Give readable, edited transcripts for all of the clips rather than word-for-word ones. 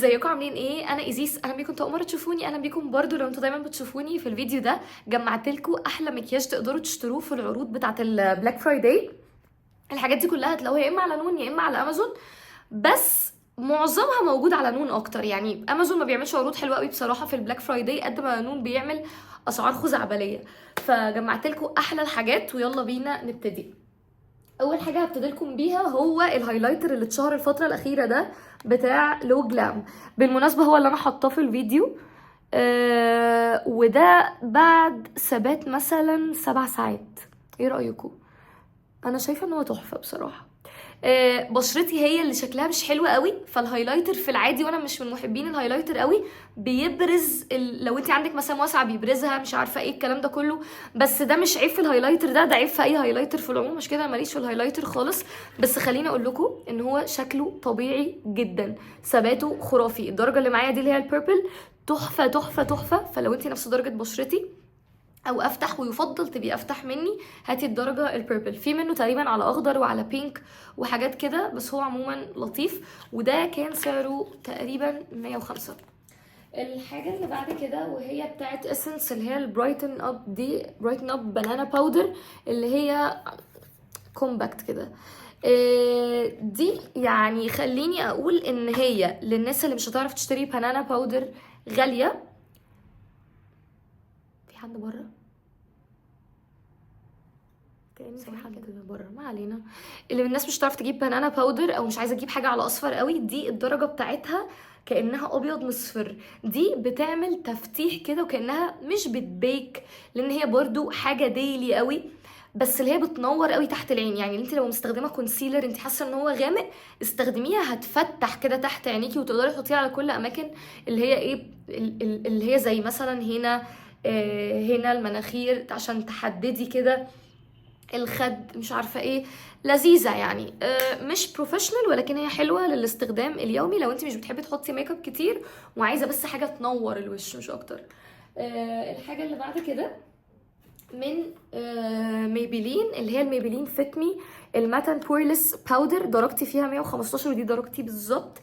ازيكم عاملين ايه؟ انا ايزيس، اهلا بيكم. اول مره تشوفوني اهلا بيكم برضو. لو انتوا دايما بتشوفوني في الفيديو ده جمعت لكم احلى مكياج تقدروا تشتروه في العروض بتاعه البلاك فرايداي. الحاجات دي كلها هتلاقوها يا اما على نون يا اما على امازون، بس معظمها موجود على نون اكتر. يعني امازون ما بيعملش عروض حلوه قوي بصراحه في البلاك فرايداي قد ما نون بيعمل اسعار خزعبليه. فجمعت لكم احلى الحاجات ويلا بينا نبتدي. اول حاجه هبتدي لكم بيها هو الهايلايتر اللي اتشهر الفتره الاخيره ده بتاع لو جلام. بالمناسبه هو اللي انا حاطاه في الفيديو، وده بعد ثبات مثلا 7 ساعات. ايه رايكم؟ انا شايفه ان هو تحفه بصراحه. بشرتي هي اللي شكلها مش حلوه قوي، فالهايلايتر في العادي وانا مش من محبين الهايلايتر قوي، بيبرز لو انت عندك مسام واسعه بيبرزها، مش عارفه ايه الكلام ده كله. بس ده مش عيب في الهايلايتر ده عيب في اي هايلايتر في العموم. مش كده، ماليش في الهايلايتر خالص. بس خليني اقول لكم ان هو شكله طبيعي جدا، ثباته خرافي. الدرجه اللي معايا دي اللي هي البيربل تحفه تحفه تحفه. فلو انت نفس درجه بشرتي او افتح ويفضل تبقي افتح مني، هاتي الدرجه البيربل. في منه تقريبا على اخضر وعلى بينك وحاجات كده، بس هو عموما لطيف. وده كان سعره تقريبا 105. الحاجه اللي بعد كده وهي بتاعت اسنس اللي هي البرايتن اب دي، برايتن اب بنانا باودر اللي هي كومباكت كده. دي يعني خليني اقول ان هي للناس اللي مش هتعرف تشتري بنانا باودر غاليه. في حد بره؟ كأن في حد بره، ما علينا. اللي من الناس مش هتعرف تجيب بنانا باودر او مش عايزه تجيب حاجه على اصفر قوي، دي الدرجه بتاعتها كانها ابيض مصفر. دي بتعمل تفتيح كده وكانها مش بتبيك، لان هي برضو حاجه ديلي قوي، بس اللي هي بتنور قوي تحت العين. يعني انت لو مستخدمه كونسيلر انت حاسه ان هو غامق، استخدميها هتفتح كده تحت عينيكي، وتقدري تحطيها على كل اماكن اللي هي ايه، اللي هي زي مثلا هنا، هنا المناخير عشان تحددي كده الخد، مش عارفه ايه. لذيذه يعني. مش بروفيشنال ولكن هي حلوه للاستخدام اليومي لو انت مش بتحبي تحطي ميك اب كتير وعايزه بس حاجه تنور الوش مش اكتر. الحاجه اللي بعد كده من ميبلين اللي هي الميبلين فيت مي الماتن بورلس باودر. درجتي فيها 115 ودي درجتي بالظبط.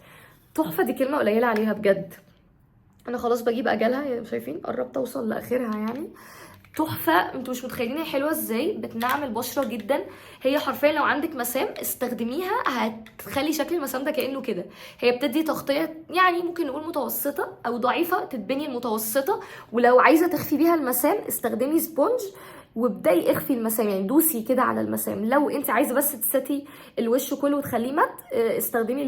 تحفه، دي كلمه قليله عليها بجد. انا خلاص بجيب اجلها، شايفين قربت اوصل لاخرها يعني. تحفه، انتوا مش متخيلين هي حلوه ازاي. بتنعم البشره جدا. هي حرفيا لو عندك مسام استخدميها هتخلي شكل المسام ده كانه كده. هي بتدي تغطيه يعني ممكن نقول متوسطه او ضعيفه، تتبني المتوسطه. ولو عايزه تخفي بيها المسام استخدمي سبونج وابداي اخفي المسام، يعني دوسي كده على المسام. لو انت عايزه بس تستي الوش كله وتخليه مات، استخدمي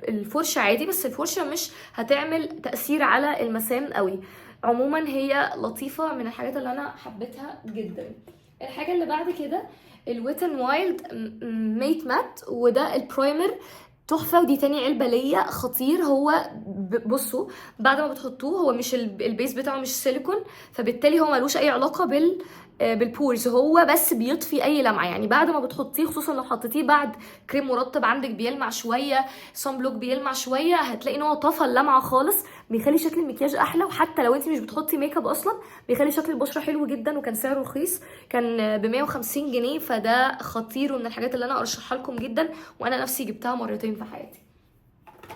الفرشه عادي، بس الفرشه مش هتعمل تاثير على المسام قوي. عموما هي لطيفه، من الحاجات اللي انا حبيتها جدا. الحاجه اللي بعد كده الويت ان وايلد ميت مات، وده البرايمر تحفه. ودي تاني علبه ليا، خطير. هو بصوا بعد ما بتحطوه، هو مش البيس بتاعه مش سيليكون، فبالتالي هو ملوش اي علاقه بالبورز. هو بس بيطفي اي لمعه. يعني بعد ما بتحطيه، خصوصا لو حطيتيه بعد كريم مرطب عندك بيلمع شويه، صن بلوك بيلمع شويه، هتلاقي ان هو طفى اللمعه خالص، بيخلي شكل المكياج احلى. وحتى لو انت مش بتحطي ميك اب اصلا بيخلي شكل البشره حلو جدا. وكان سعره رخيص، كان ب 150 جنيه، فده خطير ومن الحاجات اللي انا ارشحها لكم جدا. وانا نفسي جبتها مرتين في حياتي،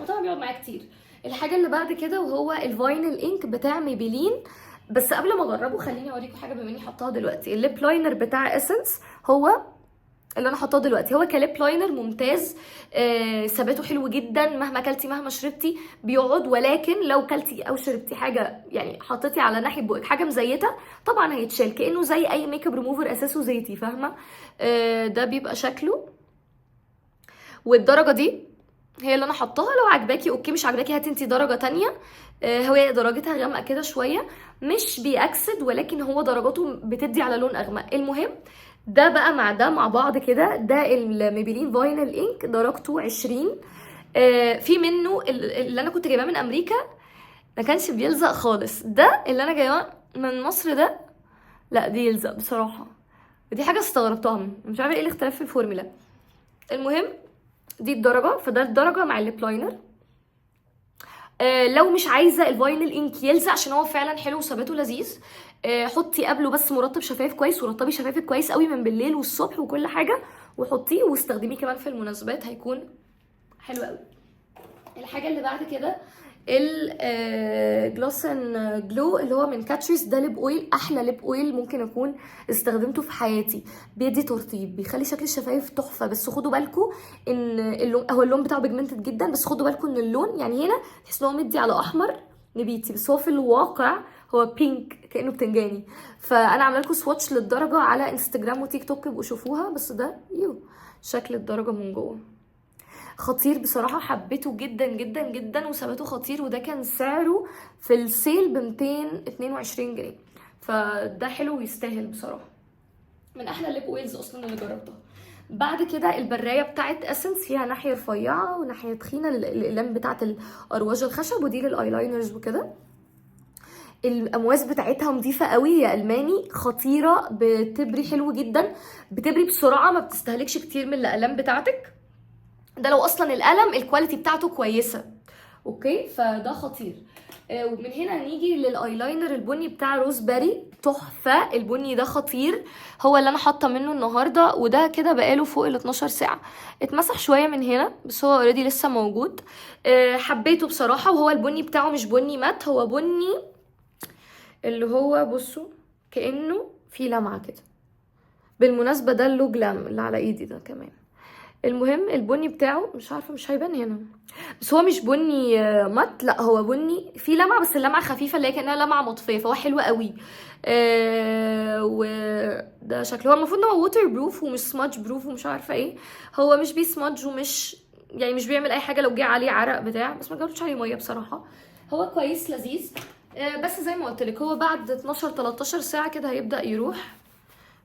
وطبعا بيقعد معايا كتير. الحاجه اللي بعد كده وهو الفاينل انك بتاع ميبلين. بس قبل ما اجربه خليني اوريكم حاجه بما اني حطاها دلوقتي. الليب لاينر بتاع اسنس هو اللي انا حطاه دلوقتي. هو كليب لاينر ممتاز، ثباته حلو جدا. مهما كلتي مهما شربتي بيقعد، ولكن لو كلتي او شربتي حاجه يعني حطيتي على ناحيه بقك حاجه مزيته طبعا هيتشال، كانه زي اي ميك اب ريموفر اساسه زيتي، فاهمه؟ ده بيبقى شكله. والدرجه دي هي اللي انا حطاها. لو عجباكي اوكي، مش عجباكي هاتي انتي درجه تانية. هو درجتها غامقه كده شويه، مش بيأكسد، ولكن هو درجاته بتدي على لون اغمق. المهم ده بقى مع ده مع بعض كده، ده الميبلين فاينل انك درجته 20. في منه اللي انا كنت جايباه من امريكا ما كانش بيلزق خالص. ده اللي انا جايباه من مصر ده لا بيلزق بصراحه، ودي حاجه استغربتها، مش عارفه ايه الاختلاف في الفورمولا. المهم دي الدرجه، فده الدرجه مع الليب لاينر. لو مش عايزه الفاينل انك يلزق عشان هو فعلا حلو وثباته لذيذ، حطي قبله بس مرطب شفايف كويس، ورطبي شفايفك كويس قوي من بالليل والصبح وكل حاجه، وحطيه واستخدميه كمان في المناسبات، هيكون حلو قوي. الحاجه اللي بعد كده الجلوس ان جلو اللي هو من كاتشرز. ده ليب اويل، احلى ليب اويل ممكن اكون استخدمته في حياتي. بيدي ترطيب، بيخلي شكل الشفايف تحفه. بس خدوا بالكم ان اللون بتاعه بيجمنتد جدا، بس خدوا بالكم ان اللون يعني هنا تحس ان هو مدي على احمر نبيتي، بس هو في الواقع هو بينك كانه بتنجاني. فانا عامله لكم سواتش للدرجه على انستجرام وتيك توك، يبقوا شوفوها. بس ده شكل الدرجه من جوه خطير بصراحة، حبيته جدا جدا جدا وثباته خطير. وده كان سعره في السيل ب 222 جنيه، فده حلو ويستاهل بصراحة. من احلى الليب اويلز اصلا اللي جربتها. بعد كده البرايه بتاعت اسنس، فيها ناحيه رفيعه وناحيه تخينه للاقلام بتاعت الارواج الخشب، ودي للايلاينرز وكده. الامواس بتاعتها نظيفه قوي، هي الماني، خطيره، بتبري حلو جدا، بتبري بسرعه، ما بتستهلكش كتير من الاقلام بتاعتك. ده لو اصلا القلم الكواليتي بتاعته كويسه، اوكي، فده خطير. ومن هنا نيجي للايلاينر البني بتاع روز باري، تحفه. البني ده خطير، هو اللي انا حاطه منه النهارده، وده كده بقاله فوق ال 12 ساعه. اتمسح شويه من هنا بس هو اوريدي لسه موجود. حبيته بصراحه. وهو البني بتاعه مش بني مات، هو بني اللي هو بصوا كانه في لمعه كده. بالمناسبه ده اللو جلام اللي على ايدي ده كمان. المهم البني بتاعه مش عارفه، مش هيبان هنا، بس هو مش بني مات، لا هو بني فيه لمعه، بس اللمعه خفيفه اللي هي كانها لمعه مطفيه، فهو حلو قوي. وده شكله، هو المفروض ان هو ووتر بروف ومش سمادج بروف ومش عارفه ايه. هو مش بيسمادج ومش يعني مش بيعمل اي حاجه لو جه عليه عرق بتاع، بس ما جربتش عليه ميه بصراحه. هو كويس لذيذ. بس زي ما قلت لك هو بعد 12 13 ساعه كده هيبدا يروح،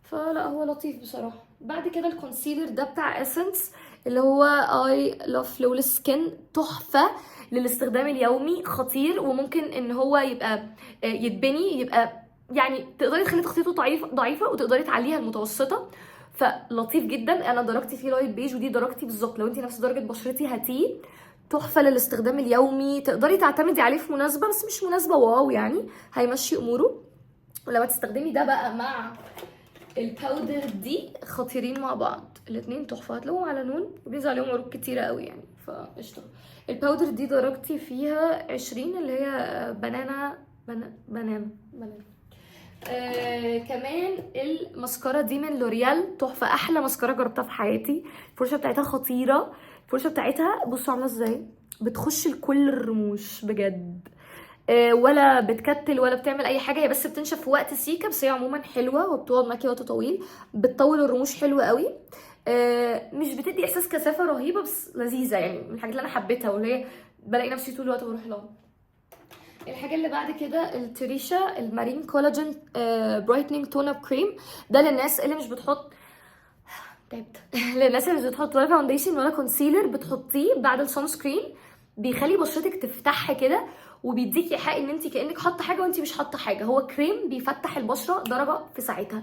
فلا هو لطيف بصراحه. بعد كده الكونسيلر ده بتاع اسنس اللي هو اي لاف فلولس سكين، تحفه للاستخدام اليومي، خطير. وممكن ان هو يبقى يتبني، يبقى يعني تقدري تخلي تخطيطه ضعيفه وتقدري تعليها المتوسطه، فلطيف جدا. انا درجتي فيه لايت بيج، ودي درجتي بالظبط. لو انت نفس درجه بشرتي هاتيه، تحفه للاستخدام اليومي، تقدري تعتمدي عليه في مناسبه بس مش مناسبه واو يعني، هيمشي اموره. ولما تستخدمي ده بقى مع الباودر دي خطيرين مع بعض الاتنين، تحفه. هتلاقوهم على نون وبينزل عليهم عروض كتيره قوي يعني، فقشطه. الباودر دي درجتي فيها 20 اللي هي بنانا. كمان الماسكارا دي من لوريال، تحفه، احلى ماسكارا جربتها في حياتي. الفرشه بتاعتها خطيره. الفرشه بتاعتها بصوا عامله ازاي، بتخش لكل الرموش بجد. ولا بتكتل ولا بتعمل اي حاجه، هي بس بتنشف في وقت سيكه، بس هي عموما حلوه وبتقعد معاكي وقت طويل، بتطول الرموش حلوه قوي. مش بتدي احساس كثافه رهيبه، بس لذيذه يعني، من الحاجات اللي انا حبيتها واللي هي بلاقي نفسي طول الوقت بروح لها. الحاجه اللي بعد كده التريشا المارين كولاجين برايتنينج تون اب كريم. ده للناس اللي مش بتحط تعبت للناس اللي مش بتحط ولا فاونديشن ولا كونسيلر، بتحطيه بعد السان سكرين، بيخلي بشرتك تفتح كده، وبيديكي ايحاء ان انت كانك حاطه حاجه وانت مش حاطه حاجه. هو كريم بيفتح البشره درجه في ساعتها،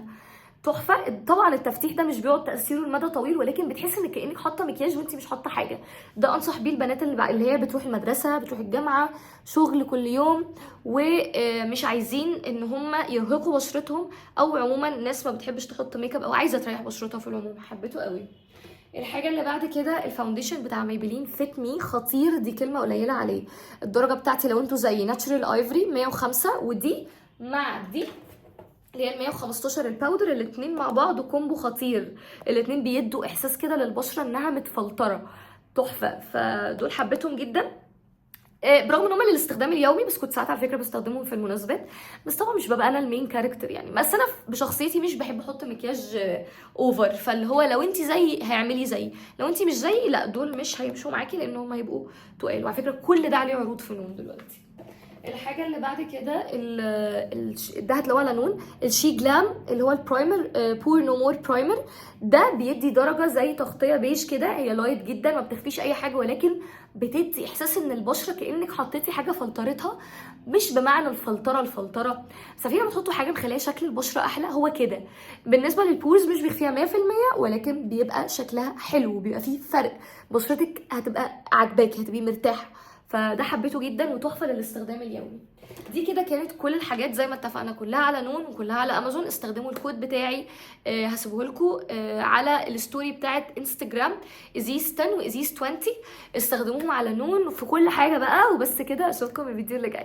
تحفه. طبعا التفتيح ده مش بيقعد تاثيره لمدى طويل، ولكن بتحس ان كانك حاطه مكياج وانت مش حاطه حاجه. ده انصح بيه البنات اللي هي بتروح المدرسه، بتروح الجامعه، شغل كل يوم، ومش عايزين ان هم يرهقوا بشرتهم، او عموما ناس ما بتحبش تحط ميك اب او عايزه تريح بشرتها في العموم. حبيته قوي. الحاجه اللي بعد كده الفاونديشن بتاع ميبلين فيت مي، خطير، دي كلمه قليله عليه. الدرجه بتاعتي لو انتوا زي ناتشورال ايفري 105، ودي مع دي اللي هي 115 الباودر، الاتنين مع بعض كومبو خطير. الاتنين بيدوا احساس كده للبشره انها متفلتره، تحفه. فدول حبيتهم جدا، برغم ان هم للاستخدام اليومي، بس كنت ساعات على فكره بستخدمهم في المناسبات. بس طبعا مش ببقى انا المين كاركتر يعني، بس انا بشخصيتي مش بحب احط مكياج اوفر، فاللي هو لو انت زي هيعملي زي، لو انت مش زي لا دول مش هيمشوا معاكي، لان هم هيبقوا تقال. وعلى فكره كل ده عليه عروض في نون دلوقتي. الحاجه اللي بعد كده ده هتلاقوها على نون، الشي جلام اللي هو البرايمر، بور نو مور برايمر. ده بيدي درجه زي تغطيه بيج كده، هي لايت جدا، ما بتخفيش اي حاجه، ولكن بتدي احساس ان البشره كانك حطيتي حاجه فلترتها، مش بمعنى الفلتره بس فيها بتحطوا حاجه مخليه شكل البشره احلى. هو كده بالنسبه للبورز مش بيخفيها 100%، ولكن بيبقى شكلها حلو، بيبقى فيه فرق، بشرتك هتبقى عاجباكي، هتبقي مرتاحه. فده حبيته جدا وتحفه للاستخدام اليومي. دي كده كانت كل الحاجات زي ما اتفقنا، كلها على نون وكلها على امازون. استخدموا الكود بتاعي هسيبه لكم على الستوري بتاعت انستجرام ازيس 10 وازيس 20. استخدموهم على نون في كل حاجه بقى. وبس كده، اشوفكم الفيديو اللي جاي.